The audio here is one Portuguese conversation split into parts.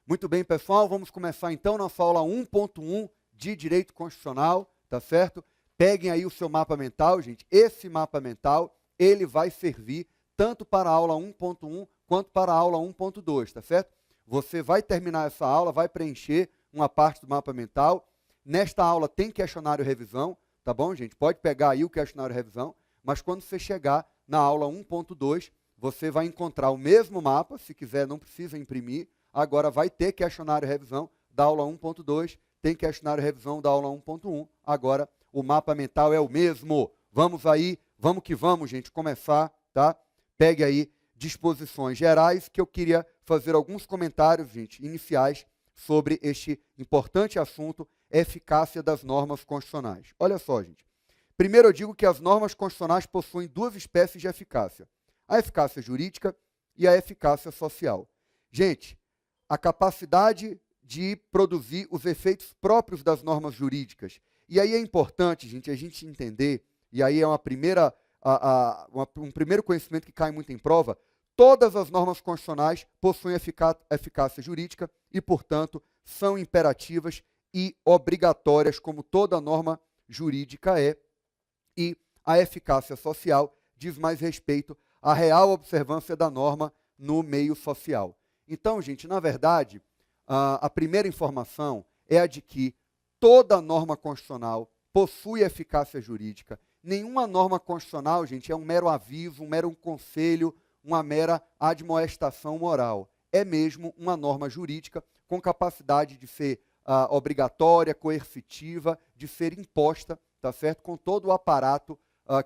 Muito bem, pessoal, vamos começar então nossa aula 1.1 de Direito Constitucional, tá certo? Peguem aí o seu mapa mental, gente. Esse mapa mental, ele vai servir tanto para a aula 1.1 quanto para a aula 1.2, tá certo? Você vai terminar essa aula, vai preencher uma parte do mapa mental. Nesta aula tem questionário revisão, tá bom, gente? Pode pegar aí o questionário revisão, mas quando você chegar na aula 1.2, você vai encontrar o mesmo mapa, se quiser não precisa imprimir. Agora vai ter questionário revisão da aula 1.2, tem questionário revisão da aula 1.1. Agora o mapa mental é o mesmo. Vamos aí, vamos que vamos, gente, começar, tá? Pegue aí disposições gerais, que eu queria fazer alguns comentários, gente, iniciais sobre este importante assunto, eficácia das normas constitucionais. Olha só, gente. Primeiro eu digo que as normas constitucionais possuem duas espécies de eficácia: a eficácia jurídica e a eficácia social. Gente, a capacidade de produzir os efeitos próprios das normas jurídicas. E aí é importante, gente, a gente entender, e aí é um primeiro conhecimento que cai muito em prova: todas as normas constitucionais possuem eficácia jurídica e, portanto, são imperativas e obrigatórias, como toda norma jurídica é, e a eficácia social diz mais respeito à real observância da norma no meio social. Então, gente, na verdade, a primeira informação é a de que toda norma constitucional possui eficácia jurídica. Nenhuma norma constitucional, gente, é um mero aviso, um mero conselho, uma mera admoestação moral. É mesmo uma norma jurídica com capacidade de ser obrigatória, coercitiva, de ser imposta, tá certo? Com todo o aparato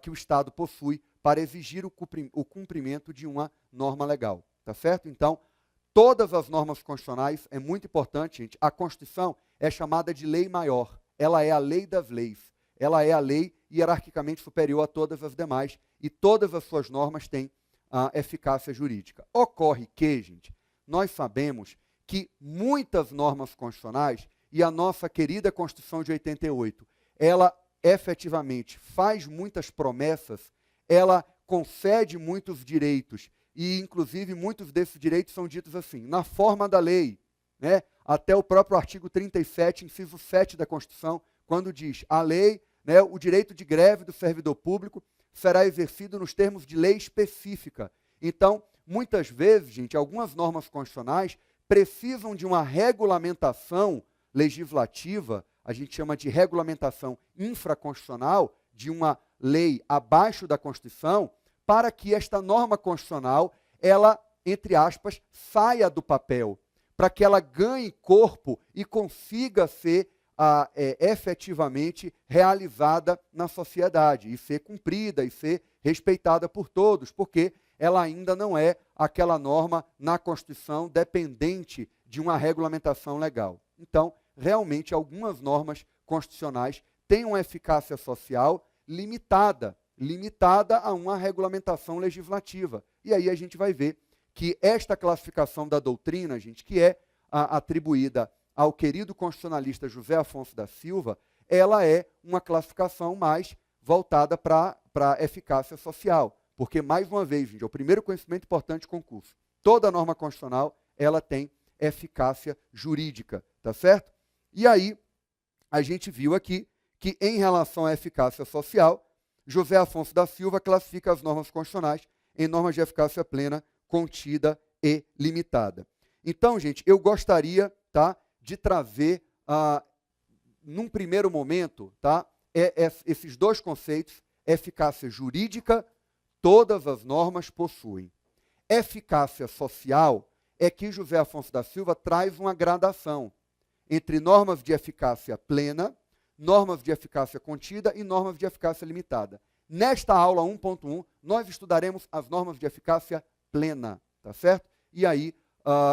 que o Estado possui para exigir o cumprimento de uma norma legal, tá certo? Então, todas as normas constitucionais, é muito importante, gente, a Constituição é chamada de lei maior, ela é a lei das leis, ela é a lei hierarquicamente superior a todas as demais, e todas as suas normas têm eficácia jurídica. Ocorre que, gente, nós sabemos que muitas normas constitucionais, e a nossa querida Constituição de 88, ela efetivamente faz muitas promessas, ela concede muitos direitos, e inclusive muitos desses direitos são ditos assim, na forma da lei, né? Até o próprio artigo 37, inciso 7 da Constituição, quando diz: a lei, né, o direito de greve do servidor público será exercido nos termos de lei específica. Então, muitas vezes, gente, algumas normas constitucionais precisam de uma regulamentação legislativa, a gente chama de regulamentação infraconstitucional, de uma lei abaixo da Constituição, para que esta norma constitucional, ela, entre aspas, saia do papel, para que ela ganhe corpo e consiga ser efetivamente realizada na sociedade, e ser cumprida, e ser respeitada por todos, porque ela ainda não é aquela norma na Constituição dependente de uma regulamentação legal. Então, realmente, algumas normas constitucionais têm uma eficácia social limitada a uma regulamentação legislativa. E aí a gente vai ver que esta classificação da doutrina, gente, que é atribuída ao querido constitucionalista José Afonso da Silva, ela é uma classificação mais voltada para a eficácia social. Porque, mais uma vez, gente, é o primeiro conhecimento importante do concurso. Toda norma constitucional, ela tem eficácia jurídica, tá certo? E aí, a gente viu aqui que, em relação à eficácia social, José Afonso da Silva classifica as normas constitucionais em normas de eficácia plena, contida e limitada. Então, gente, eu gostaria, tá, de trazer, num primeiro momento, tá, esses dois conceitos: eficácia jurídica, todas as normas possuem. Eficácia social é que José Afonso da Silva traz uma gradação entre normas de eficácia plena, normas de eficácia contida e normas de eficácia limitada. Nesta aula 1.1, nós estudaremos as normas de eficácia plena, tá certo? E aí,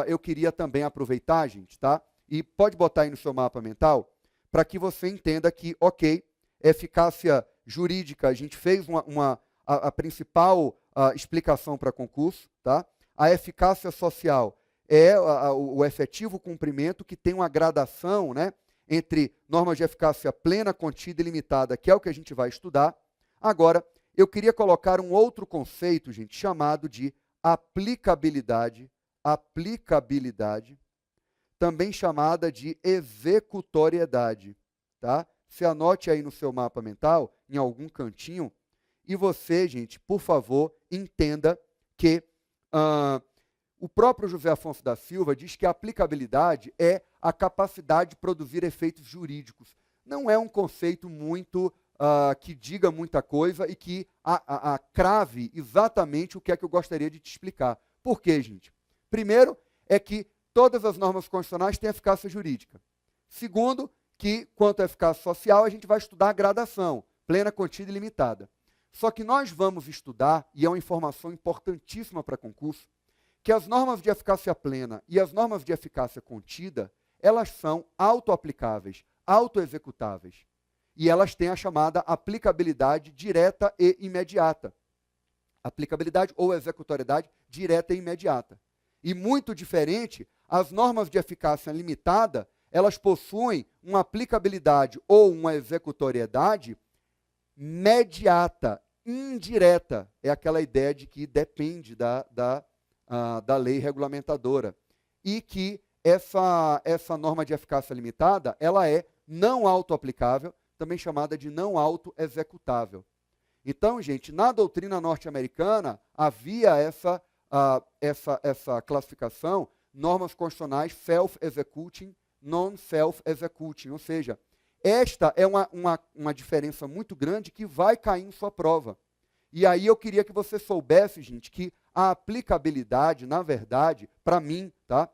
eu queria também aproveitar, gente, tá? E pode botar aí no seu mapa mental, para que você entenda que, ok, eficácia jurídica, a gente fez a principal explicação para concurso, tá? A eficácia social é o efetivo cumprimento, que tem uma gradação, né, entre normas de eficácia plena, contida e limitada, que é o que a gente vai estudar. Agora, eu queria colocar um outro conceito, gente, chamado de aplicabilidade, também chamada de executoriedade, tá? Você anote aí no seu mapa mental, em algum cantinho, e você, gente, por favor, entenda que o próprio José Afonso da Silva diz que a aplicabilidade é a capacidade de produzir efeitos jurídicos. Não é um conceito muito que diga muita coisa e que crave exatamente o que é que eu gostaria de te explicar. Por quê, gente? Primeiro, é que todas as normas constitucionais têm eficácia jurídica. Segundo, que quanto à eficácia social, a gente vai estudar a gradação, plena, contida e limitada. Só que nós vamos estudar, e é uma informação importantíssima para concurso, que as normas de eficácia plena e as normas de eficácia contida, elas são autoaplicáveis, autoexecutáveis. E elas têm a chamada aplicabilidade direta e imediata. Aplicabilidade ou executoriedade direta e imediata. E muito diferente, as normas de eficácia limitada, elas possuem uma aplicabilidade ou uma executoriedade mediata, indireta. É aquela ideia de que depende da lei regulamentadora. E que essa norma de eficácia limitada, ela é não autoaplicável, também chamada de não autoexecutável. Então, gente, na doutrina norte-americana havia essa classificação, normas constitucionais self-executing, non-self-executing, ou seja, esta é uma diferença muito grande que vai cair em sua prova. E aí eu queria que você soubesse, gente, que a aplicabilidade, na verdade, para mim, tá?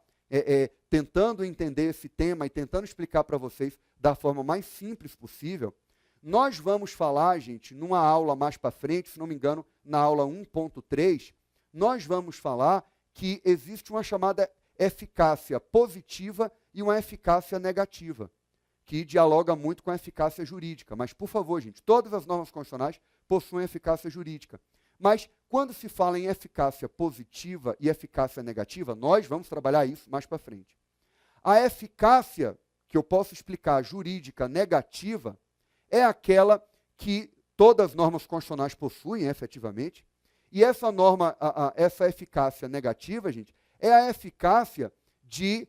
Tentando entender esse tema e tentando explicar para vocês da forma mais simples possível, nós vamos falar, gente, numa aula mais para frente, se não me engano, na aula 1.3, nós vamos falar que existe uma chamada eficácia positiva e uma eficácia negativa, que dialoga muito com a eficácia jurídica. Mas, por favor, gente, todas as normas constitucionais possuem eficácia jurídica. Mas, quando se fala em eficácia positiva e eficácia negativa, nós vamos trabalhar isso mais para frente. A eficácia, que eu posso explicar, jurídica negativa, é aquela que todas as normas constitucionais possuem, efetivamente, e essa norma, essa eficácia negativa, gente, é a eficácia de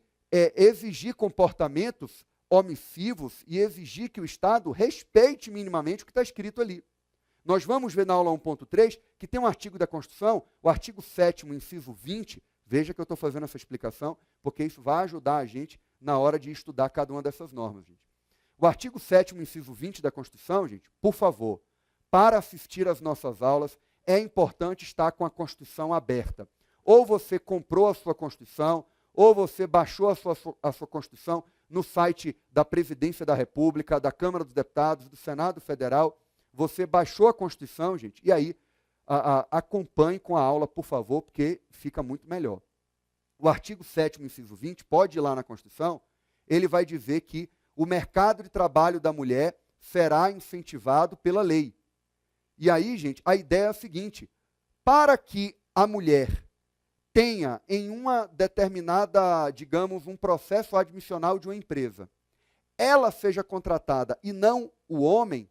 exigir comportamentos omissivos e exigir que o Estado respeite minimamente o que está escrito ali. Nós vamos ver na aula 1.3 que tem um artigo da Constituição, o artigo 7º, inciso 20, veja que eu estou fazendo essa explicação, porque isso vai ajudar a gente na hora de estudar cada uma dessas normas, gente. O artigo 7º, inciso 20 da Constituição, gente, por favor, para assistir às nossas aulas, é importante estar com a Constituição aberta. Ou você comprou a sua Constituição, ou você baixou a sua Constituição no site da Presidência da República, da Câmara dos Deputados, do Senado Federal. Você baixou a Constituição, gente, e aí acompanhe com a aula, por favor, porque fica muito melhor. O artigo 7º, inciso 20, pode ir lá na Constituição, ele vai dizer que o mercado de trabalho da mulher será incentivado pela lei. E aí, gente, a ideia é a seguinte: para que a mulher tenha em uma determinada, digamos, um processo admissional de uma empresa, ela seja contratada e não o homem,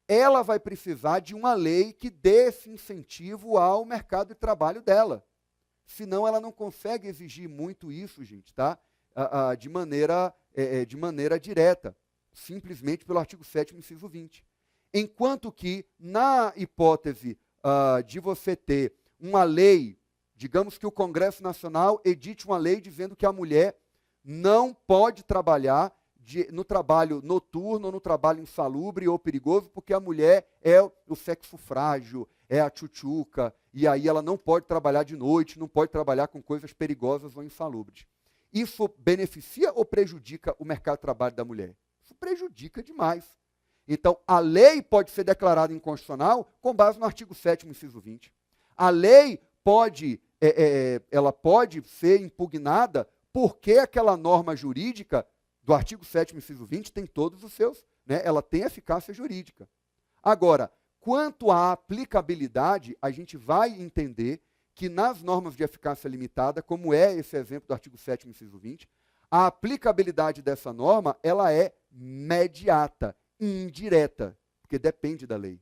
ela vai precisar de uma lei que dê esse incentivo ao mercado de trabalho dela. Senão ela não consegue exigir muito isso, gente, tá? De maneira direta, simplesmente pelo artigo 7º, inciso 20. Enquanto que, na hipótese de você ter uma lei, digamos que o Congresso Nacional edite uma lei dizendo que a mulher não pode trabalhar no trabalho noturno, ou no trabalho insalubre ou perigoso, porque a mulher é o sexo frágil, é a tchutchuca, e aí ela não pode trabalhar de noite, não pode trabalhar com coisas perigosas ou insalubres. Isso beneficia ou prejudica o mercado de trabalho da mulher? Isso prejudica demais. Então, a lei pode ser declarada inconstitucional com base no artigo 7º, inciso 20. A lei ela pode ser impugnada porque aquela norma jurídica do artigo 7º, inciso 20, tem todos os seus, né, ela tem eficácia jurídica. Agora, quanto à aplicabilidade, a gente vai entender que nas normas de eficácia limitada, como é esse exemplo do artigo 7º, inciso 20, a aplicabilidade dessa norma, ela é mediata, indireta, porque depende da lei.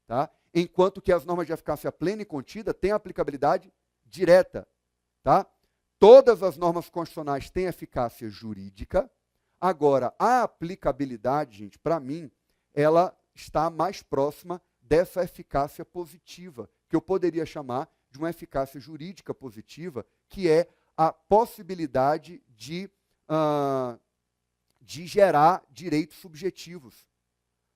Tá? Enquanto que as normas de eficácia plena e contida têm aplicabilidade direta. Tá? todas as normas constitucionais têm eficácia jurídica. Agora, a aplicabilidade, gente, para mim, ela está mais próxima dessa eficácia positiva, que eu poderia chamar de uma eficácia jurídica positiva, que é a possibilidade de gerar direitos subjetivos.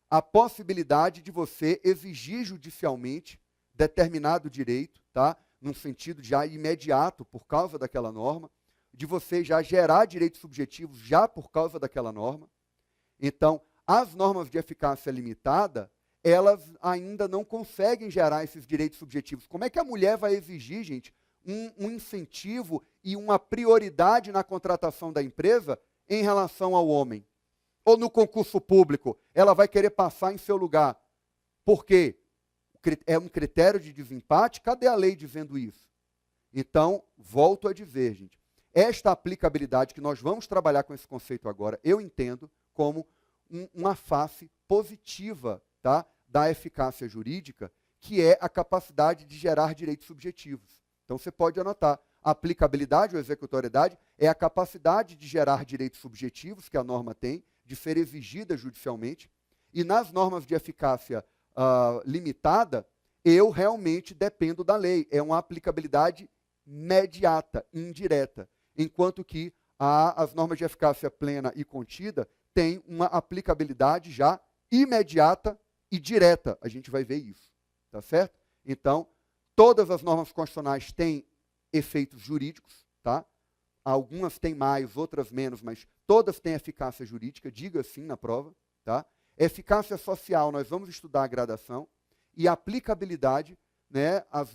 A possibilidade de você exigir judicialmente determinado direito, tá? Num sentido já imediato, por causa daquela norma, de você já gerar direitos subjetivos já por causa daquela norma. Então, as normas de eficácia limitada, elas ainda não conseguem gerar esses direitos subjetivos. Como é que a mulher vai exigir, gente, um incentivo e uma prioridade na contratação da empresa em relação ao homem? Ou no concurso público, ela vai querer passar em seu lugar? Por quê? É um critério de desempate? Cadê a lei dizendo isso? Então, volto a dizer, gente, esta aplicabilidade que nós vamos trabalhar com esse conceito agora, eu entendo como uma face positiva, tá, da eficácia jurídica, que é a capacidade de gerar direitos subjetivos. Então, você pode anotar, a aplicabilidade ou executoriedade é a capacidade de gerar direitos subjetivos que a norma tem, de ser exigida judicialmente, e nas normas de eficácia limitada, eu realmente dependo da lei. É uma aplicabilidade imediata, indireta, enquanto que as normas de eficácia plena e contida têm uma aplicabilidade já imediata e direta. A gente vai ver isso, tá certo? Então, todas as normas constitucionais têm efeitos jurídicos, tá? Algumas têm mais, outras menos, mas todas têm eficácia jurídica, diga assim na prova, tá? Eficácia social, nós vamos estudar a gradação, e a aplicabilidade, né, as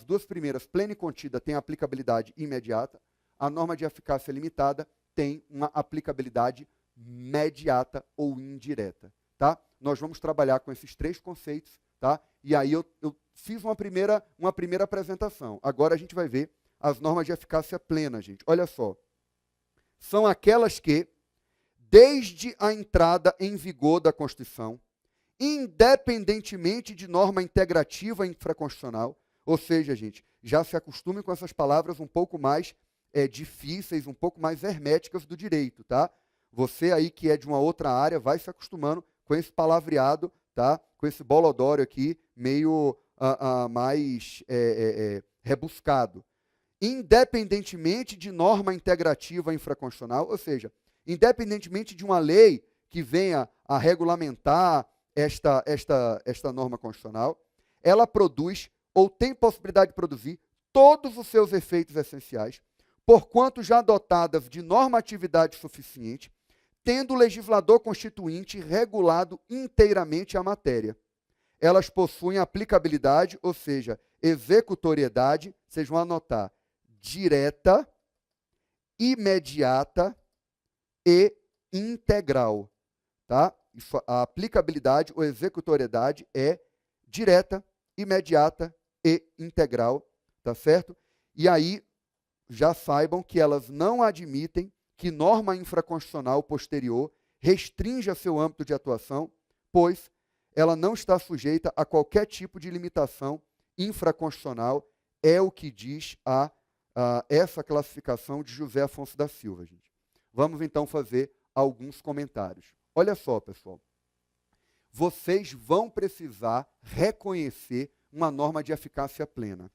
duas primeiras, plena e contida, têm aplicabilidade imediata, a norma de eficácia limitada tem uma aplicabilidade imediata ou indireta, tá? Nós vamos trabalhar com esses três conceitos, tá? E aí eu fiz uma primeira apresentação. Agora a gente vai ver as normas de eficácia plena, gente. Olha só. São aquelas que, desde a entrada em vigor da Constituição, independentemente de norma integrativa infraconstitucional, ou seja, gente, já se acostume com essas palavras um pouco mais difíceis, um pouco mais herméticas do direito, tá? Você aí que é de uma outra área vai se acostumando com esse palavreado, tá? Com esse bolodório aqui, meio mais rebuscado. Independentemente de norma integrativa infraconstitucional, ou seja, independentemente de uma lei que venha a regulamentar esta norma constitucional, ela produz ou tem possibilidade de produzir todos os seus efeitos essenciais, porquanto já dotadas de normatividade suficiente, tendo o legislador constituinte regulado inteiramente a matéria. Elas possuem aplicabilidade, ou seja, executoriedade, vocês vão anotar, direta, imediata e integral, tá? A aplicabilidade ou executoriedade é direta, imediata e integral, tá certo? E aí, já saibam que elas não admitem que norma infraconstitucional posterior restrinja seu âmbito de atuação, pois ela não está sujeita a qualquer tipo de limitação infraconstitucional, é o que diz essa classificação de José Afonso da Silva, gente. Vamos então fazer alguns comentários. Olha só, pessoal. Vocês vão precisar reconhecer uma norma de eficácia plena.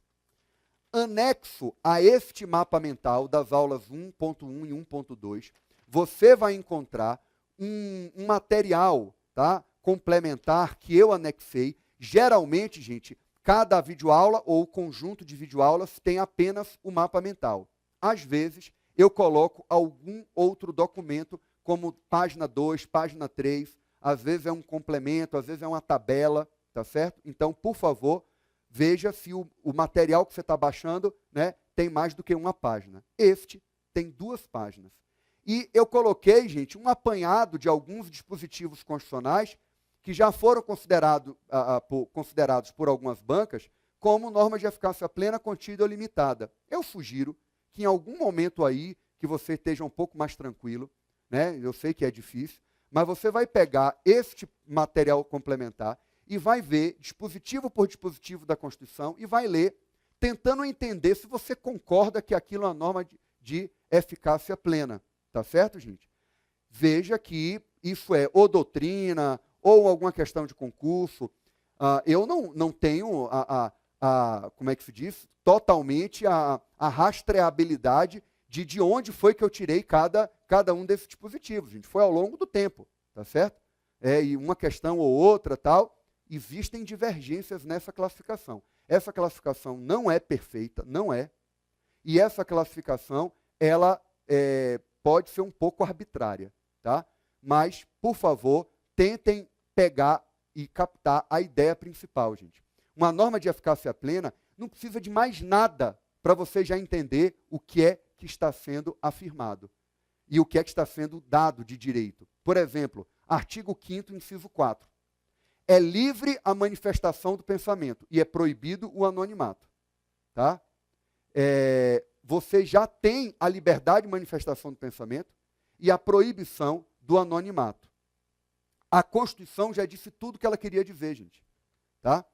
Anexo a este mapa mental das aulas 1.1 e 1.2, você vai encontrar um material, tá, complementar que eu anexei. Geralmente, gente, cada videoaula ou conjunto de videoaulas tem apenas o mapa mental. Às vezes, eu coloco algum outro documento, como página 2, página 3, às vezes é um complemento, às vezes é uma tabela, tá certo? Então, por favor, veja se o material que você está baixando, né, tem mais do que uma página. Este tem 2 páginas. E eu coloquei, gente, um apanhado de alguns dispositivos constitucionais que já foram considerados por algumas bancas como norma de eficácia plena, contida ou limitada. Eu sugiro que em algum momento aí, que você esteja um pouco mais tranquilo, né, eu sei que é difícil, mas você vai pegar este material complementar e vai ver dispositivo por dispositivo da Constituição e vai ler, tentando entender se você concorda que aquilo é uma norma de eficácia plena. Tá certo, gente? Veja que isso é ou doutrina, ou alguma questão de concurso. Eu não tenho como é que se diz? Totalmente a rastreabilidade de onde foi que eu tirei cada um desses dispositivos, gente. Foi ao longo do tempo, tá certo? E uma questão ou outra, tal, existem divergências nessa classificação. Essa classificação não é perfeita, não é. E essa classificação, ela pode ser um pouco arbitrária, tá? Mas, por favor, tentem pegar e captar a ideia principal, gente. Uma norma de eficácia plena não precisa de mais nada para você já entender o que é que está sendo afirmado e o que é que está sendo dado de direito. Por exemplo, artigo 5º, inciso 4. É livre a manifestação do pensamento e é proibido o anonimato. Tá? Você já tem a liberdade de manifestação do pensamento e a proibição do anonimato. A Constituição já disse tudo o que ela queria dizer, gente. Tá?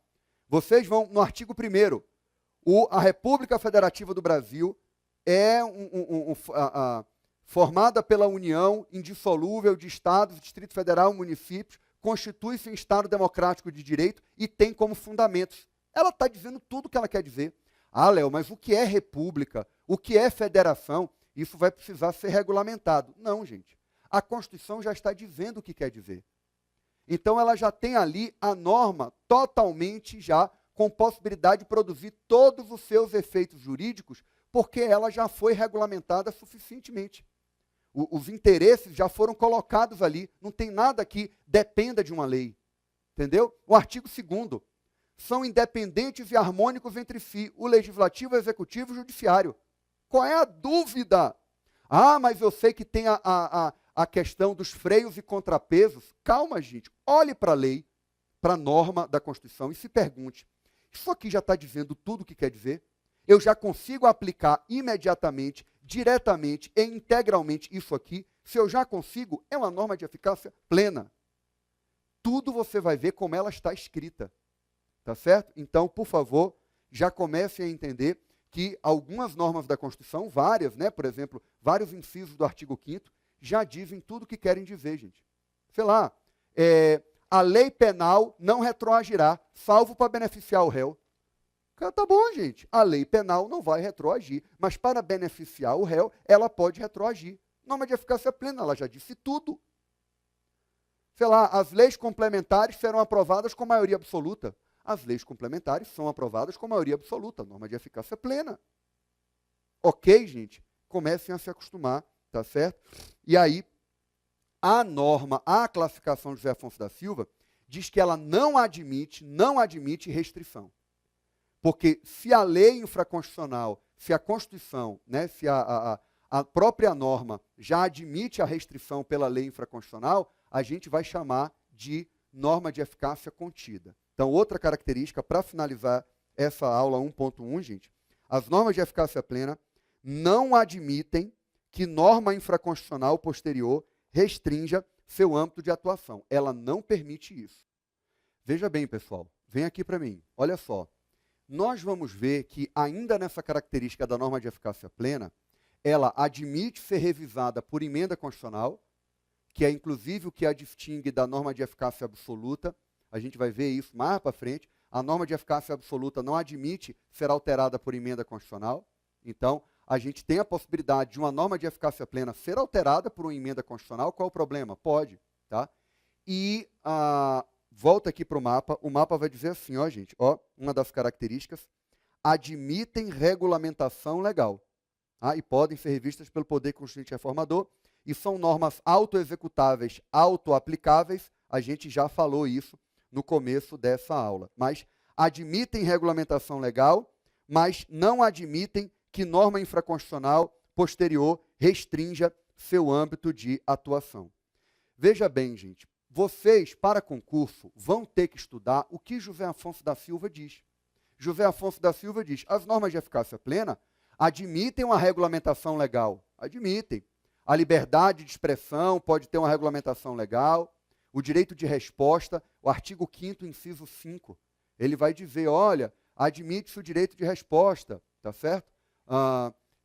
Vocês vão, no artigo 1º, a República Federativa do Brasil é formada pela união indissolúvel de Estados, Distrito Federal, municípios, constitui-se um Estado democrático de direito e tem como fundamentos. Ela está dizendo tudo o que ela quer dizer. Léo, mas o que é república? O que é federação? Isso vai precisar ser regulamentado. Não, gente. A Constituição já está dizendo o que quer dizer. Então, ela já tem ali a norma totalmente já com possibilidade de produzir todos os seus efeitos jurídicos, porque ela já foi regulamentada suficientemente. Os interesses já foram colocados ali. Não tem nada que dependa de uma lei. Entendeu? O artigo 2º. São independentes e harmônicos entre si, o legislativo, o executivo e o judiciário. Qual é a dúvida? Mas eu sei que tem a questão dos freios e contrapesos. Calma, gente. Olhe para a lei, para a norma da Constituição e se pergunte, isso aqui já está dizendo tudo o que quer dizer? Eu já consigo aplicar imediatamente, diretamente e integralmente isso aqui? Se eu já consigo, é uma norma de eficácia plena. Tudo você vai ver como ela está escrita. Tá certo? Então, por favor, já comecem a entender que algumas normas da Constituição, várias, né, por exemplo, vários incisos do artigo 5º, já dizem tudo o que querem dizer, gente. Sei lá, a lei penal não retroagirá, salvo para beneficiar o réu. Tá bom, gente. A lei penal não vai retroagir, mas para beneficiar o réu, ela pode retroagir. Norma de eficácia plena, ela já disse tudo. Sei lá, as leis complementares serão aprovadas com maioria absoluta. As leis complementares são aprovadas com maioria absoluta, norma de eficácia plena. Ok, gente? Comecem a se acostumar, tá certo? E aí, a norma, a classificação de José Afonso da Silva, diz que ela não admite restrição. Porque se a lei infraconstitucional, se a Constituição, né, se a própria norma já admite a restrição pela lei infraconstitucional, a gente vai chamar de norma de eficácia contida. Então, outra característica, para finalizar essa aula 1.1, gente, as normas de eficácia plena não admitem que norma infraconstitucional posterior restrinja seu âmbito de atuação. Ela não permite isso. Veja bem, pessoal, vem aqui para mim. Olha só, nós vamos ver que ainda nessa característica da norma de eficácia plena, ela admite ser revisada por emenda constitucional, que é inclusive o que a distingue da norma de eficácia absoluta. A gente vai ver isso mais para frente. A norma de eficácia absoluta não admite ser alterada por emenda constitucional. Então, a gente tem a possibilidade de uma norma de eficácia plena ser alterada por uma emenda constitucional. Qual é o problema? Pode. Tá? E volta aqui para o mapa. O mapa vai dizer assim, ó, gente, ó, uma das características, admitem regulamentação legal. Tá? E podem ser revistas pelo Poder Constituinte Reformador. E são normas autoexecutáveis, autoaplicáveis. A gente já falou isso no começo dessa aula. Mas admitem regulamentação legal, mas não admitem que norma infraconstitucional posterior restrinja seu âmbito de atuação. Veja bem, gente, vocês, para concurso, vão ter que estudar o que José Afonso da Silva diz. José Afonso da Silva diz, as normas de eficácia plena admitem uma regulamentação legal. Admitem. A liberdade de expressão pode ter uma regulamentação legal. O direito de resposta, o artigo 5º, inciso 5, ele vai dizer, olha, admite-se o direito de resposta, tá certo?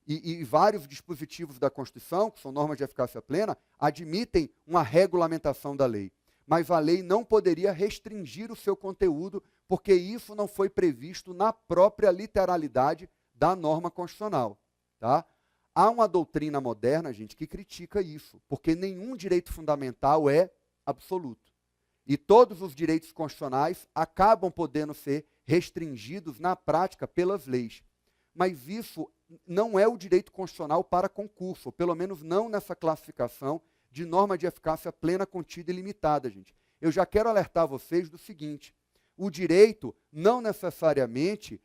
e vários dispositivos da Constituição, que são normas de eficácia plena, admitem uma regulamentação da lei. Mas a lei não poderia restringir o seu conteúdo, porque isso não foi previsto na própria literalidade da norma constitucional. Tá? Há uma doutrina moderna, gente, que critica isso, porque nenhum direito fundamental é absoluto. E todos os direitos constitucionais acabam podendo ser restringidos na prática pelas leis. Mas isso não é o direito constitucional para concurso, ou pelo menos não nessa classificação de norma de eficácia plena, contida e limitada, gente. Eu já quero alertar vocês do seguinte: o direito não necessariamente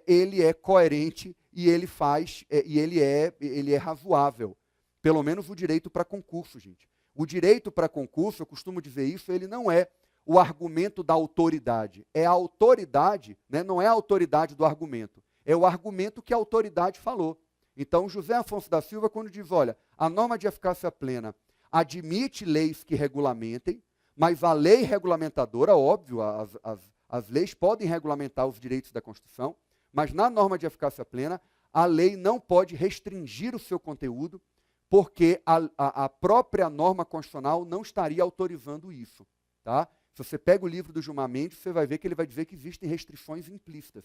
ele é coerente e ele é razoável. Pelo menos o direito para concurso, gente. O direito para concurso, eu costumo dizer isso, ele não é o argumento da autoridade. É a autoridade, né, não é a autoridade do argumento. É o argumento que a autoridade falou. Então, José Afonso da Silva, quando diz, olha, a norma de eficácia plena admite leis que regulamentem, mas a lei regulamentadora, óbvio, as leis podem regulamentar os direitos da Constituição, mas na norma de eficácia plena, a lei não pode restringir o seu conteúdo, porque a própria norma constitucional não estaria autorizando isso. Tá? Se você pega o livro do Gilmar Mendes, você vai ver que ele vai dizer que existem restrições implícitas.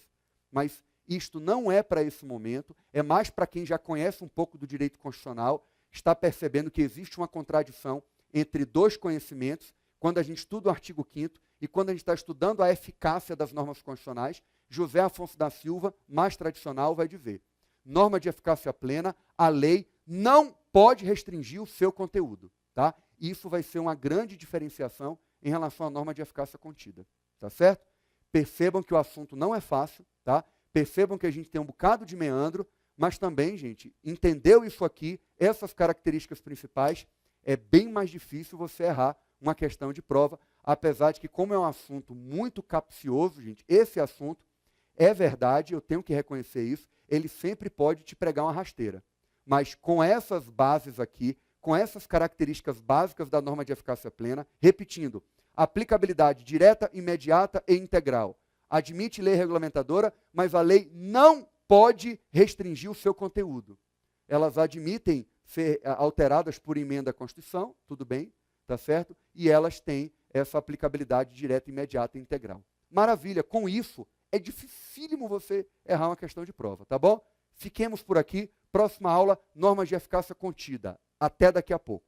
Mas isto não é para esse momento, é mais para quem já conhece um pouco do direito constitucional, está percebendo que existe uma contradição entre dois conhecimentos, quando a gente estuda o artigo 5º e quando a gente está estudando a eficácia das normas constitucionais. José Afonso da Silva, mais tradicional, vai dizer: norma de eficácia plena, a lei não pode restringir o seu conteúdo. Tá? Isso vai ser uma grande diferenciação em relação à norma de eficácia contida. Tá certo? Percebam que o assunto não é fácil, tá? Percebam que a gente tem um bocado de meandro, mas também, gente, entendeu isso aqui, essas características principais, é bem mais difícil você errar uma questão de prova, apesar de que, como é um assunto muito capcioso, gente, esse assunto, é verdade, eu tenho que reconhecer isso, ele sempre pode te pregar uma rasteira. Mas com essas bases aqui, com essas características básicas da norma de eficácia plena, repetindo, aplicabilidade direta, imediata e integral. Admite lei regulamentadora, mas a lei não pode restringir o seu conteúdo. Elas admitem ser alteradas por emenda à Constituição, tudo bem, tá certo? E elas têm essa aplicabilidade direta, imediata e integral. Maravilha, com isso, é dificílimo você errar uma questão de prova, tá bom? Fiquemos por aqui. Próxima aula, normas de eficácia contida. Até daqui a pouco.